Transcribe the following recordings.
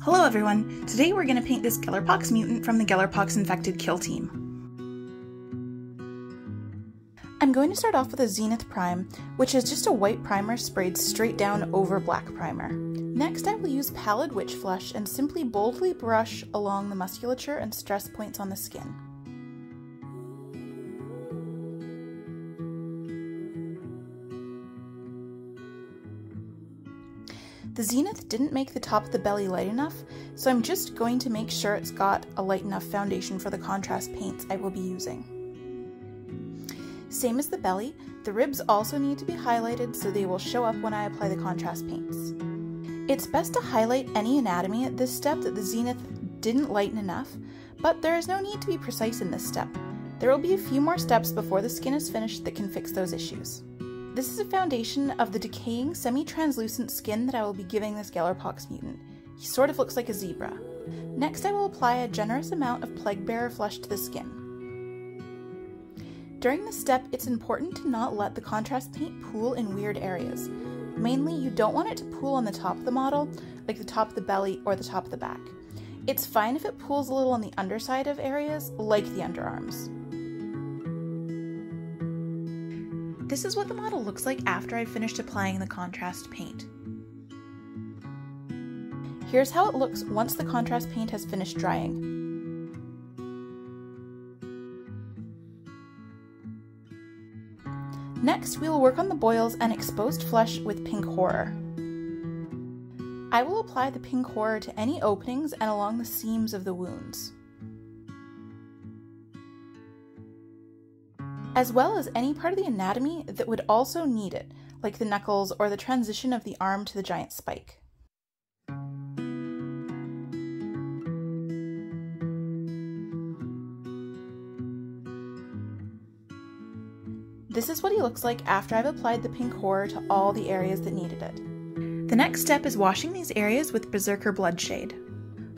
Hello everyone! Today we're going to paint this Gellerpox Mutant from the Gellerpox Infected Kill Team. I'm going to start off with a Zenith Prime, which is just a white primer sprayed straight down over black primer. Next I will use Pallid Wych Flesh and simply boldly brush along the musculature and stress points on the skin. The Zenith didn't make the top of the belly light enough, so I'm just going to make sure it's got a light enough foundation for the contrast paints I will be using. Same as the belly, the ribs also need to be highlighted so they will show up when I apply the contrast paints. It's best to highlight any anatomy at this step that the Zenith didn't lighten enough, but there is no need to be precise in this step. There will be a few more steps before the skin is finished that can fix those issues. This is a foundation of the decaying semi-translucent skin that I will be giving this Gellerpox Mutant. He sort of looks like a zebra. Next I will apply a generous amount of Plaguebearer Flesh to the skin. During this step, it's important to not let the contrast paint pool in weird areas. Mainly, you don't want it to pool on the top of the model, like the top of the belly or the top of the back. It's fine if it pools a little on the underside of areas, like the underarms. This is what the model looks like after I've finished applying the contrast paint. Here's how it looks once the contrast paint has finished drying. Next, we will work on the boils and exposed flesh with Pink Horror. I will apply the Pink Horror to any openings and along the seams of the wounds, as well as any part of the anatomy that would also need it, like the knuckles or the transition of the arm to the giant spike. This is what he looks like after I've applied the Pink Horror to all the areas that needed it. The next step is washing these areas with Beserker Bloodshade.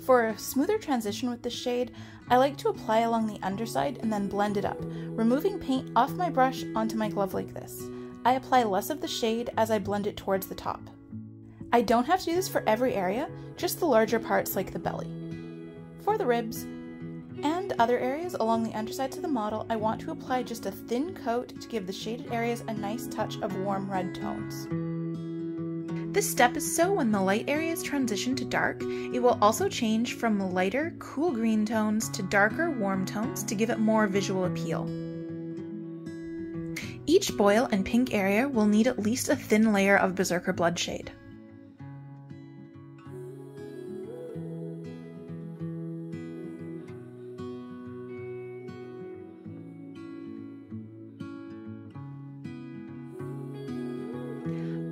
For a smoother transition with this shade, I like to apply along the underside and then blend it up, removing paint off my brush onto my glove like this. I apply less of the shade as I blend it towards the top. I don't have to do this for every area, just the larger parts like the belly. For the ribs and other areas along the undersides of the model, I want to apply just a thin coat to give the shaded areas a nice touch of warm red tones. This step is so when the light areas transition to dark, it will also change from lighter, cool green tones to darker, warm tones to give it more visual appeal. Each boil and pink area will need at least a thin layer of Beserker Bloodshade.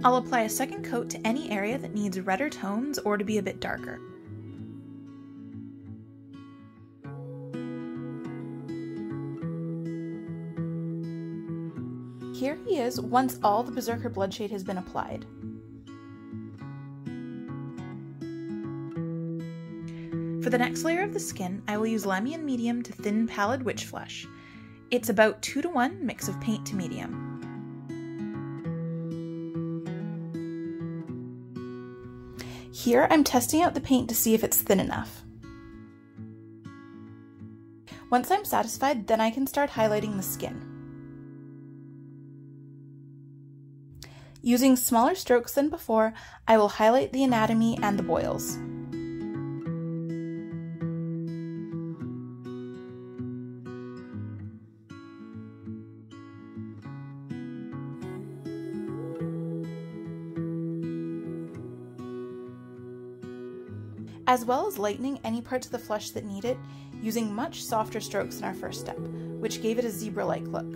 I'll apply a second coat to any area that needs redder tones or to be a bit darker. Here he is once all the Beserker Bloodshade has been applied. For the next layer of the skin, I will use Lahmian Medium to thin Pallid Wych Flesh. It's about 2:1 mix of paint to medium. Here, I'm testing out the paint to see if it's thin enough. Once I'm satisfied, then I can start highlighting the skin. Using smaller strokes than before, I will highlight the anatomy and the boils. As well as lightening any parts of the flesh that need it, using much softer strokes in our first step, which gave it a zebra-like look.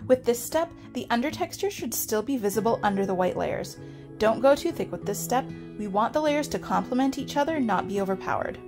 With this step, the undertexture should still be visible under the white layers. Don't go too thick with this step. We want the layers to complement each other, not be overpowered.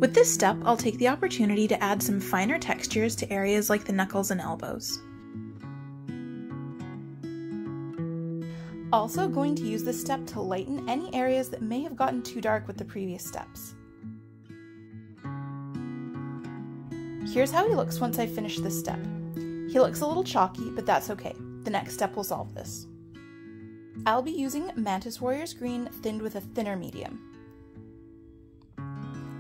With this step, I'll take the opportunity to add some finer textures to areas like the knuckles and elbows. Also going to use this step to lighten any areas that may have gotten too dark with the previous steps. Here's how he looks once I finish this step. He looks a little chalky, but that's okay. The next step will solve this. I'll be using Mantis Warriors Green thinned with a thinner medium.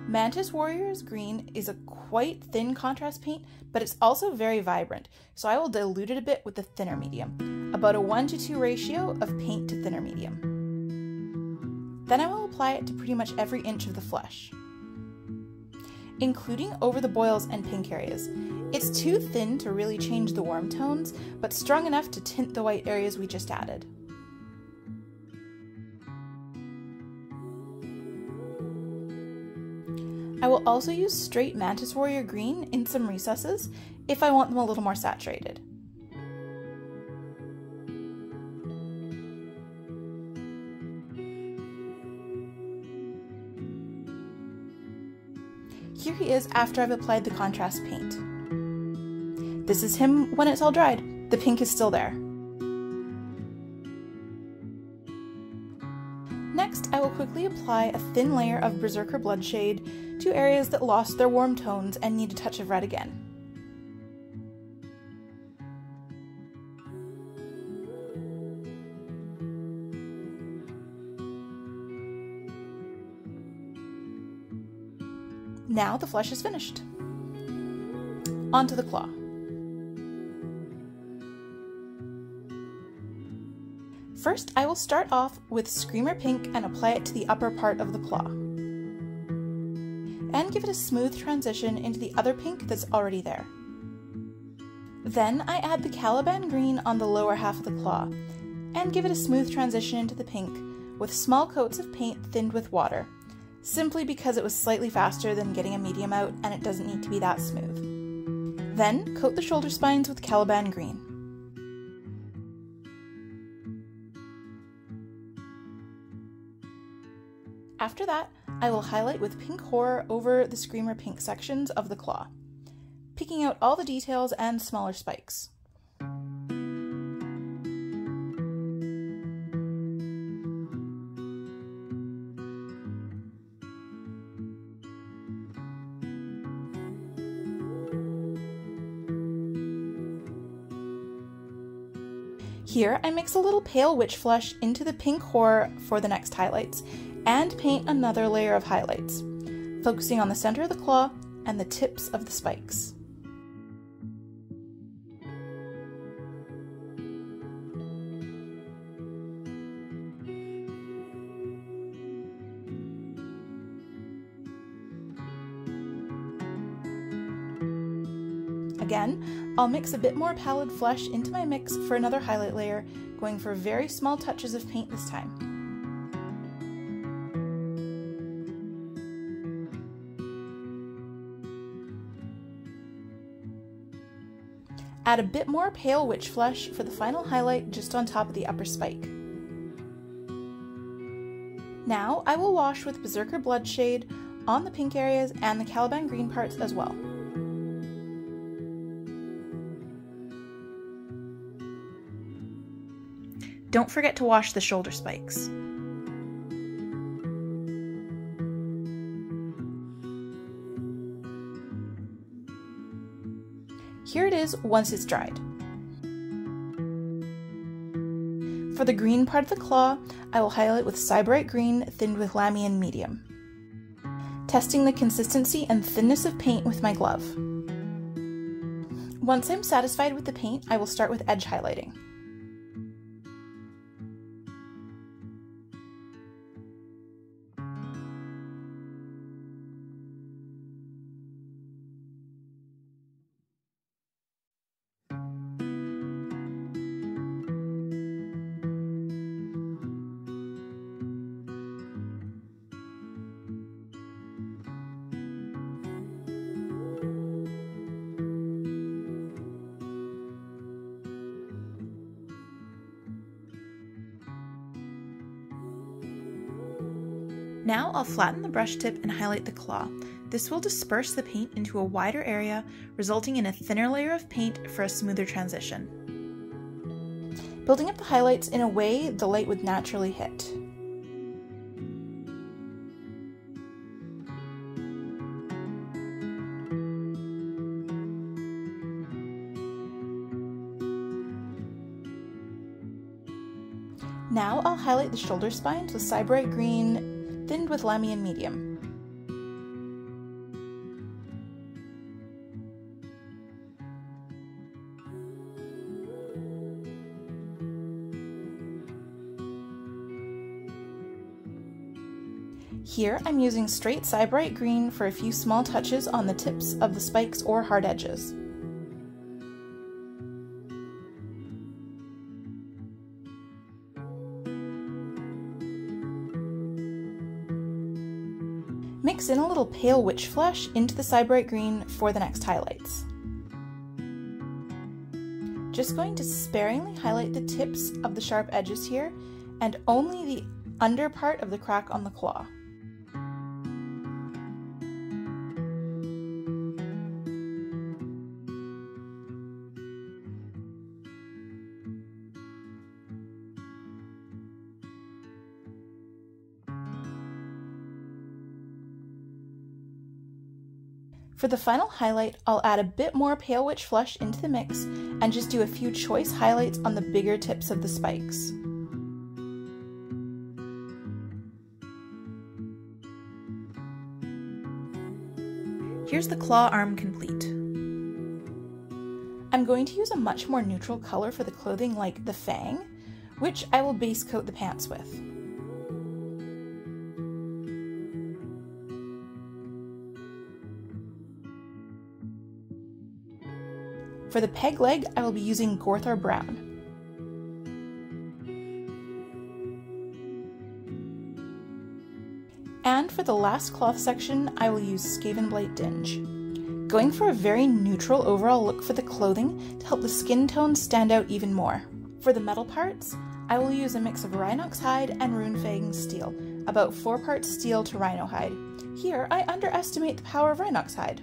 Mantis Warriors Green is a quite thin contrast paint, but it's also very vibrant, so I will dilute it a bit with the thinner medium, about a 1:2 ratio of paint to thinner medium. Then I will apply it to pretty much every inch of the flesh, including over the boils and pink areas. It's too thin to really change the warm tones, but strong enough to tint the white areas we just added. I will also use straight Mantis Warrior Green in some recesses if I want them a little more saturated. Here he is after I've applied the contrast paint. This is him when it's all dried. The pink is still there. Next, I will quickly apply a thin layer of Beserker Bloodshade to areas that lost their warm tones and need a touch of red again. Now the flesh is finished. Onto the claw. First, I will start off with Screamer Pink and apply it to the upper part of the claw, and give it a smooth transition into the other pink that's already there. Then I add the Caliban Green on the lower half of the claw, and give it a smooth transition into the pink with small coats of paint thinned with water, simply because it was slightly faster than getting a medium out and it doesn't need to be that smooth. Then coat the shoulder spines with Caliban Green. After that, I will highlight with Pink Horror over the Screamer Pink sections of the claw, picking out all the details and smaller spikes. Here, I mix a little pale witch flesh into the Pink Horror for the next highlights, and paint another layer of highlights, focusing on the center of the claw and the tips of the spikes. Again, I'll mix a bit more Pallid flesh into my mix for another highlight layer, going for very small touches of paint this time. Add a bit more pale witch flesh for the final highlight just on top of the upper spike. Now I will wash with Beserker Bloodshade on the pink areas and the Caliban Green parts as well. Don't forget to wash the shoulder spikes. Here it is once it's dried. For the green part of the claw, I will highlight with Sybarite Green thinned with Lahmian Medium, testing the consistency and thinness of paint with my glove. Once I'm satisfied with the paint, I will start with edge highlighting. Now I'll flatten the brush tip and highlight the claw, This will disperse the paint into a wider area, resulting in a thinner layer of paint for a smoother transition, building up the highlights in a way the light would naturally hit. Now I'll highlight the shoulder spines with Sybarite Green, thinned with Lahmian Medium. Here I'm using straight Sybarite Green for a few small touches on the tips of the spikes or hard edges. Mix in a little pale Wych flesh into the Sybarite Green for the next highlights. Just going to sparingly highlight the tips of the sharp edges here, and only the under part of the crack on the claw. For the final highlight, I'll add a bit more pale Wych flesh into the mix and just do a few choice highlights on the bigger tips of the spikes. Here's the claw arm complete. I'm going to use a much more neutral color for the clothing, like the Fang, which I will base coat the pants with. For the peg leg, I will be using Gorthor Brown. And for the last cloth section, I will use Skavenblight Dinge, going for a very neutral overall look for the clothing to help the skin tone stand out even more. For the metal parts, I will use a mix of Rhinox hide and Runefang Steel, about 4 parts steel to rhino hide. Here, I underestimate the power of Rhinox hide.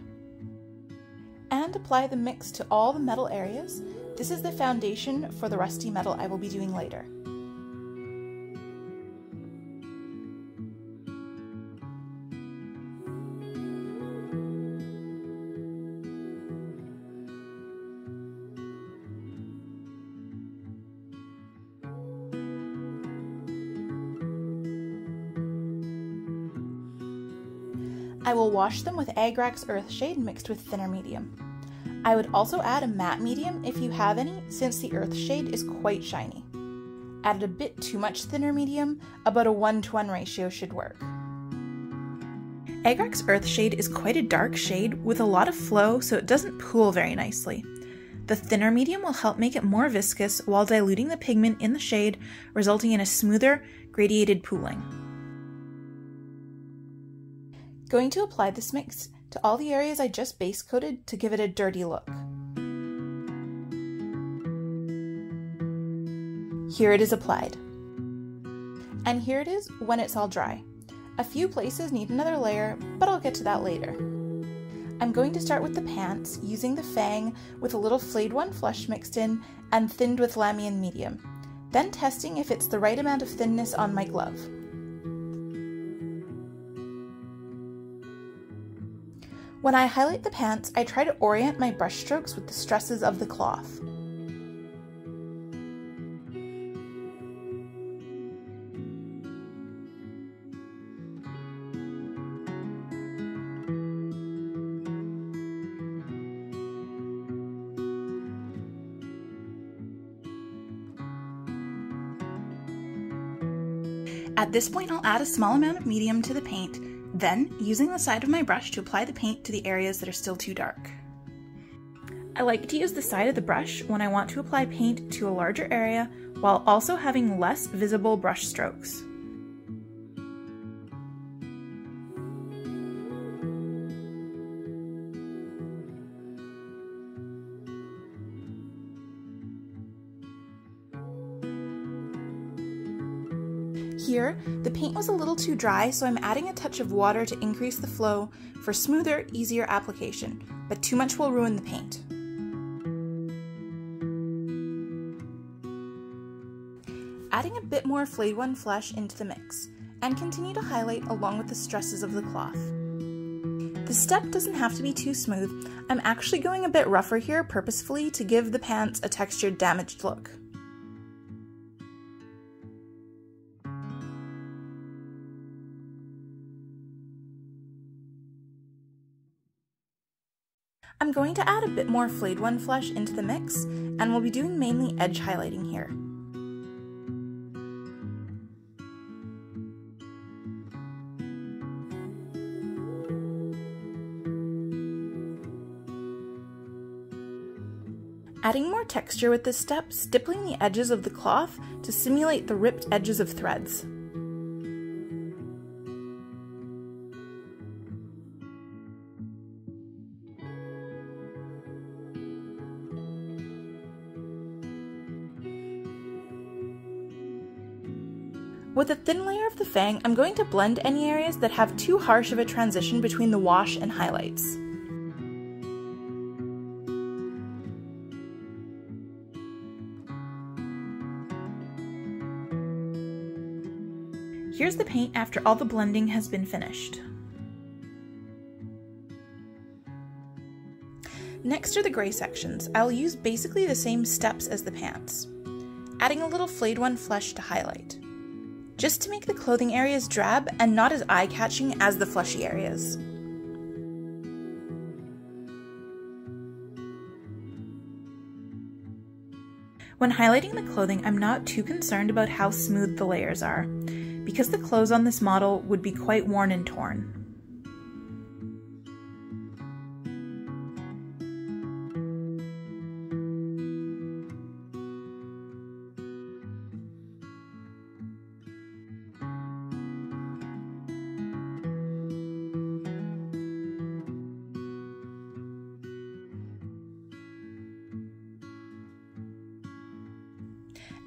And apply the mix to all the metal areas. This is the foundation for the rusty metal I will be doing later. I will wash them with Agrax Earthshade mixed with thinner medium. I would also add a matte medium if you have any, since the Earthshade is quite shiny. Added a bit too much thinner medium, about a 1:1 ratio should work. Agrax Earthshade is quite a dark shade with a lot of flow, so it doesn't pool very nicely. The thinner medium will help make it more viscous while diluting the pigment in the shade, resulting in a smoother, gradiated pooling. Going to apply this mix to all the areas I just base coated to give it a dirty look. Here it is applied. And here it is when it's all dry. A few places need another layer, but I'll get to that later. I'm going to start with the pants, using the Fang with a little Flayed One Flesh mixed in and thinned with Lahmian Medium, then testing if it's the right amount of thinness on my glove. When I highlight the pants, I try to orient my brush strokes with the stresses of the cloth. At this point, I'll add a small amount of medium to the paint, then using the side of my brush to apply the paint to the areas that are still too dark. I like to use the side of the brush when I want to apply paint to a larger area while also having less visible brush strokes. Here, the paint was a little too dry, so I'm adding a touch of water to increase the flow for smoother, easier application, but too much will ruin the paint. Adding a bit more Flayed One Flesh into the mix, and continue to highlight along with the stresses of the cloth. The step doesn't have to be too smooth. I'm actually going a bit rougher here purposefully to give the pants a textured, damaged look. I'm going to add a bit more Flayed One Flesh into the mix, and we'll be doing mainly edge highlighting here. Adding more texture with this step, stippling the edges of the cloth to simulate the ripped edges of threads. With a thin layer of the Fang, I'm going to blend any areas that have too harsh of a transition between the wash and highlights. Here's the paint after all the blending has been finished. Next are the gray sections. I'll use basically the same steps as the pants, adding a little Flayed One Flesh to highlight, just to make the clothing areas drab and not as eye-catching as the fleshy areas. When highlighting the clothing, I'm not too concerned about how smooth the layers are, because the clothes on this model would be quite worn and torn.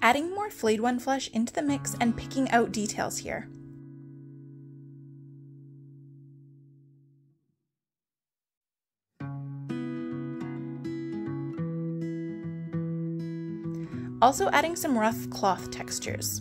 Adding more Flayed One Flesh into the mix and picking out details here. Also adding some rough cloth textures.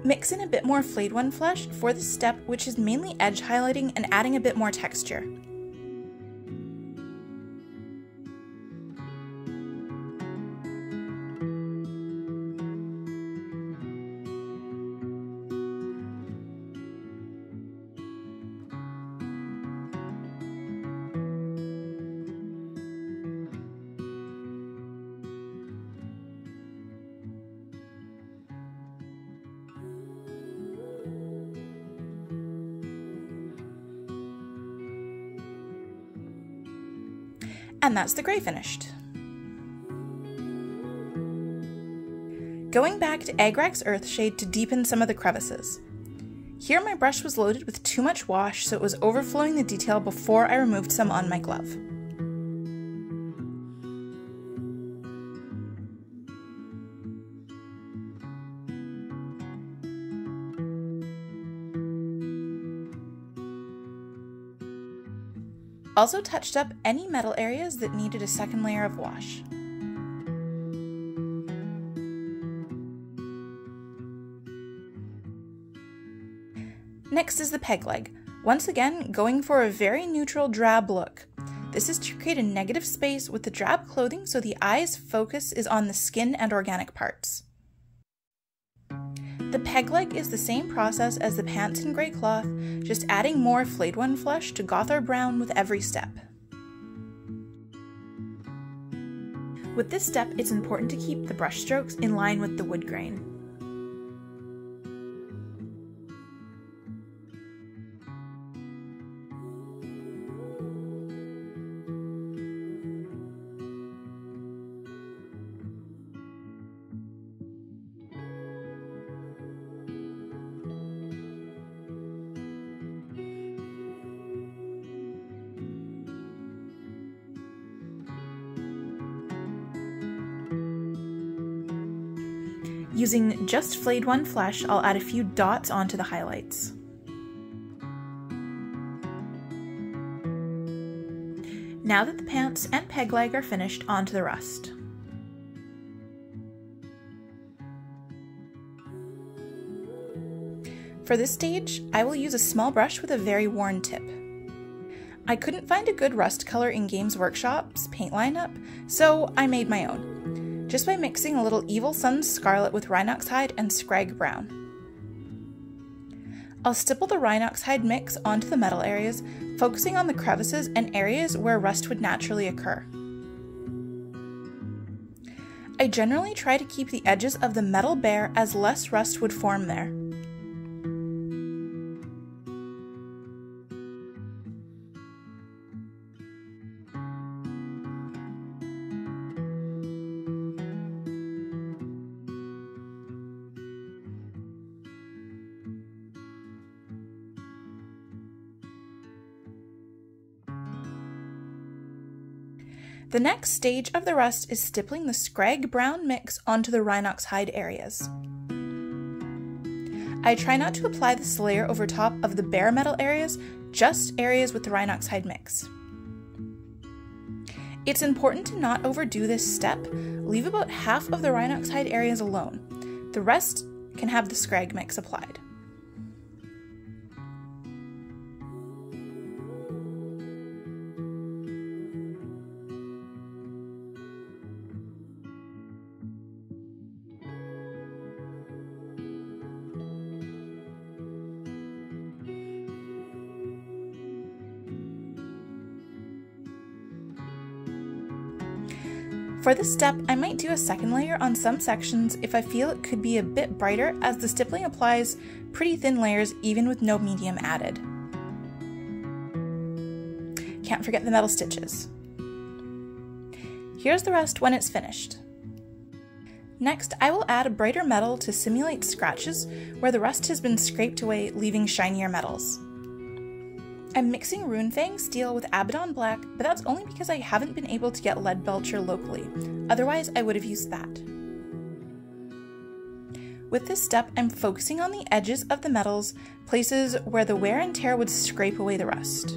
Mix in a bit more Flayed One Flesh for this step, which is mainly edge highlighting and adding a bit more texture. And that's the gray finished. Going back to Agrax Earthshade to deepen some of the crevices. Here my brush was loaded with too much wash, so it was overflowing the detail before I removed some on my glove. Also touched up any metal areas that needed a second layer of wash. Next is the peg leg, once again going for a very neutral drab look. This is to create a negative space with the drab clothing so the eye's focus is on the skin and organic parts. The peg leg is the same process as the pants in grey cloth, just adding more Flayed One Flesh to Gothar brown with every step. With this step, it's important to keep the brush strokes in line with the wood grain. Using just Flayed One Flesh, I'll add a few dots onto the highlights. Now that the pants and peg leg are finished, onto the rust. For this stage, I will use a small brush with a very worn tip. I couldn't find a good rust color in Games Workshop's paint lineup, so I made my own, just by mixing a little Evil Sun's Scarlet with Rhinox Hide and Scrag Brown. I'll stipple the Rhinox Hide mix onto the metal areas, focusing on the crevices and areas where rust would naturally occur. I generally try to keep the edges of the metal bare as less rust would form there. The next stage of the rust is stippling the Scrag Brown mix onto the Rhinox Hide areas. I try not to apply this layer over top of the bare metal areas, just areas with the Rhinox Hide mix. It's important to not overdo this step. Leave about half of the Rhinox Hide areas alone. The rest can have the Scrag mix applied. For this step, I might do a second layer on some sections if I feel it could be a bit brighter, as the stippling applies pretty thin layers even with no medium added. Can't forget the metal stitches. Here's the rest when it's finished. Next, I will add a brighter metal to simulate scratches where the rust has been scraped away, leaving shinier metals. I'm mixing Runefang Steel with Abaddon Black, but that's only because I haven't been able to get Leadbelcher locally. Otherwise, I would have used that. With this step, I'm focusing on the edges of the metals, places where the wear and tear would scrape away the rust.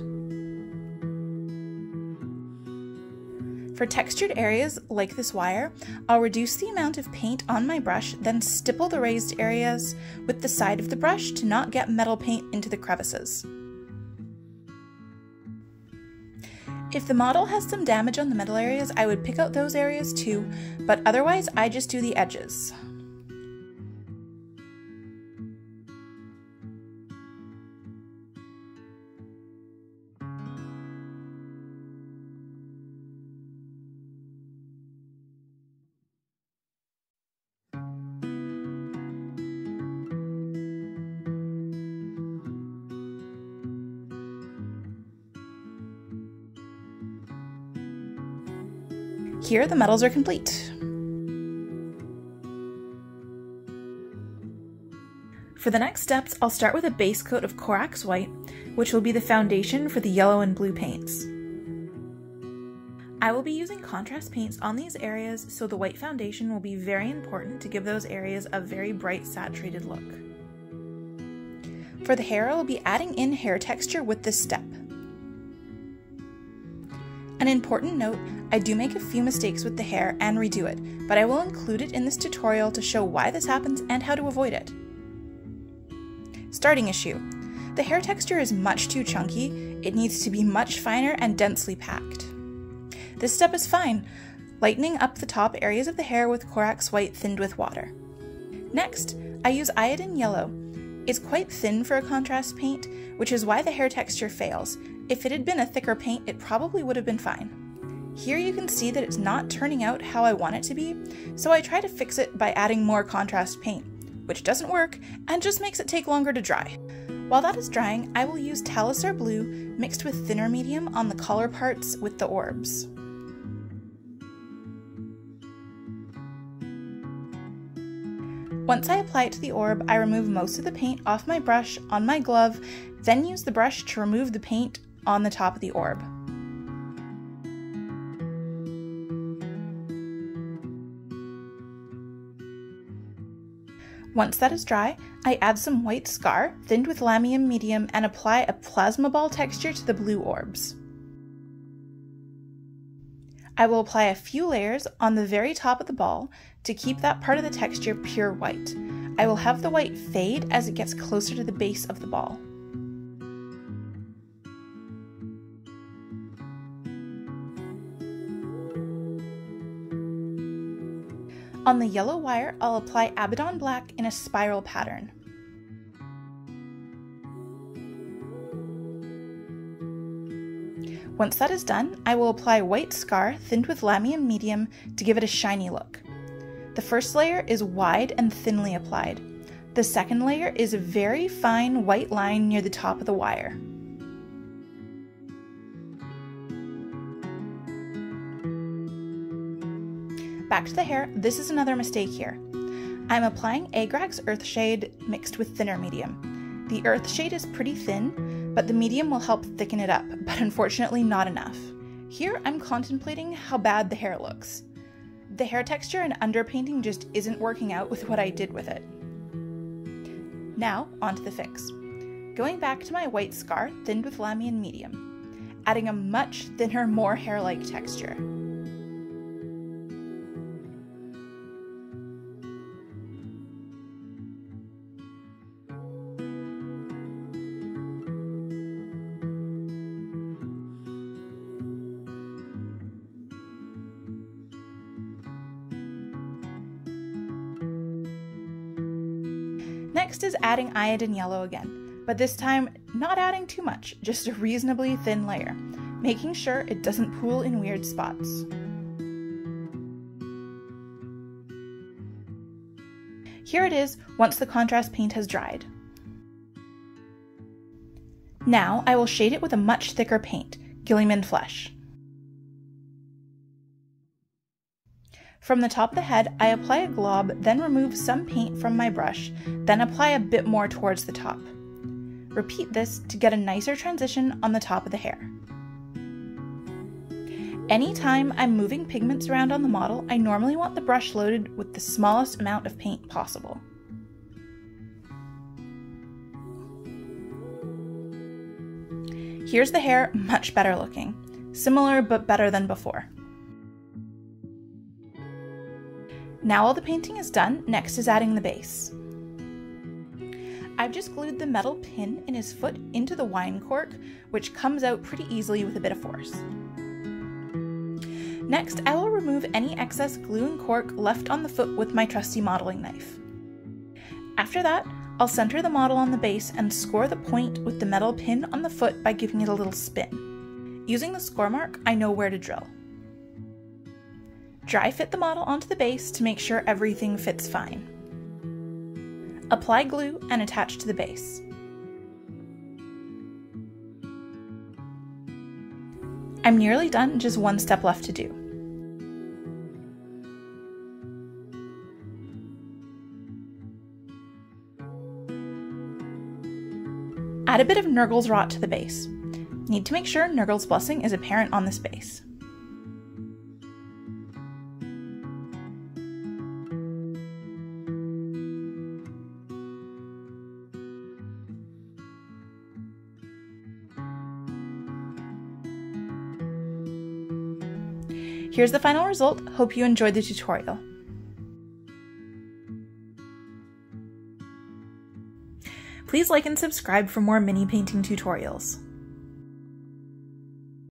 For textured areas like this wire, I'll reduce the amount of paint on my brush, then stipple the raised areas with the side of the brush to not get metal paint into the crevices. If the model has some damage on the metal areas, I would pick out those areas too, but otherwise I just do the edges. Here, the metals are complete. For the next steps, I'll start with a base coat of Corax White, which will be the foundation for the yellow and blue paints. I will be using contrast paints on these areas, so the white foundation will be very important to give those areas a very bright, saturated look. For the hair, I will be adding in hair texture with this step. An important note, I do make a few mistakes with the hair and redo it, but I will include it in this tutorial to show why this happens and how to avoid it. Starting issue. The hair texture is much too chunky. It needs to be much finer and densely packed. This step is fine, lightening up the top areas of the hair with Corax White thinned with water. Next, I use Iyanden Yellow. It's quite thin for a contrast paint, which is why the hair texture fails. If it had been a thicker paint, it probably would have been fine. Here you can see that it's not turning out how I want it to be, so I try to fix it by adding more contrast paint, which doesn't work and just makes it take longer to dry. While that is drying, I will use Talisar Blue mixed with thinner medium on the collar parts with the orbs. Once I apply it to the orb, I remove most of the paint off my brush on my glove, then use the brush to remove the paint on the top of the orb. Once that is dry, I add some white scar, thinned with Lahmian Medium, and apply a plasma ball texture to the blue orbs. I will apply a few layers on the very top of the ball to keep that part of the texture pure white. I will have the white fade as it gets closer to the base of the ball. On the yellow wire, I'll apply Abaddon Black in a spiral pattern. Once that is done, I will apply white scar thinned with Lahmian Medium to give it a shiny look. The first layer is wide and thinly applied. The second layer is a very fine white line near the top of the wire. Back to the hair, this is another mistake here. I'm applying Agrax Earthshade mixed with thinner medium. The Earthshade is pretty thin, but the medium will help thicken it up, but unfortunately not enough. Here I'm contemplating how bad the hair looks. The hair texture and underpainting just isn't working out with what I did with it. Now, onto the fix. Going back to my white scar thinned with Lahmian Medium, adding a much thinner, more hair-like texture. Next is adding Iyanden Yellow again, but this time not adding too much, just a reasonably thin layer, making sure it doesn't pool in weird spots. Here it is once the contrast paint has dried. Now I will shade it with a much thicker paint, Guilliman Flesh. From the top of the head, I apply a glob, then remove some paint from my brush, then apply a bit more towards the top. Repeat this to get a nicer transition on the top of the hair. Anytime I'm moving pigments around on the model, I normally want the brush loaded with the smallest amount of paint possible. Here's the hair, much better looking. Similar but better than before. Now all the painting is done, next is adding the base. I've just glued the metal pin in his foot into the wine cork, which comes out pretty easily with a bit of force. Next, I will remove any excess glue and cork left on the foot with my trusty modeling knife. After that, I'll center the model on the base and score the point with the metal pin on the foot by giving it a little spin. Using the score mark, I know where to drill. Dry fit the model onto the base to make sure everything fits fine. Apply glue and attach to the base. I'm nearly done, just one step left to do. Add a bit of Nurgle's Rot to the base. Need to make sure Nurgle's Blessing is apparent on this base. Here's the final result. Hope you enjoyed the tutorial. Please like and subscribe for more mini painting tutorials.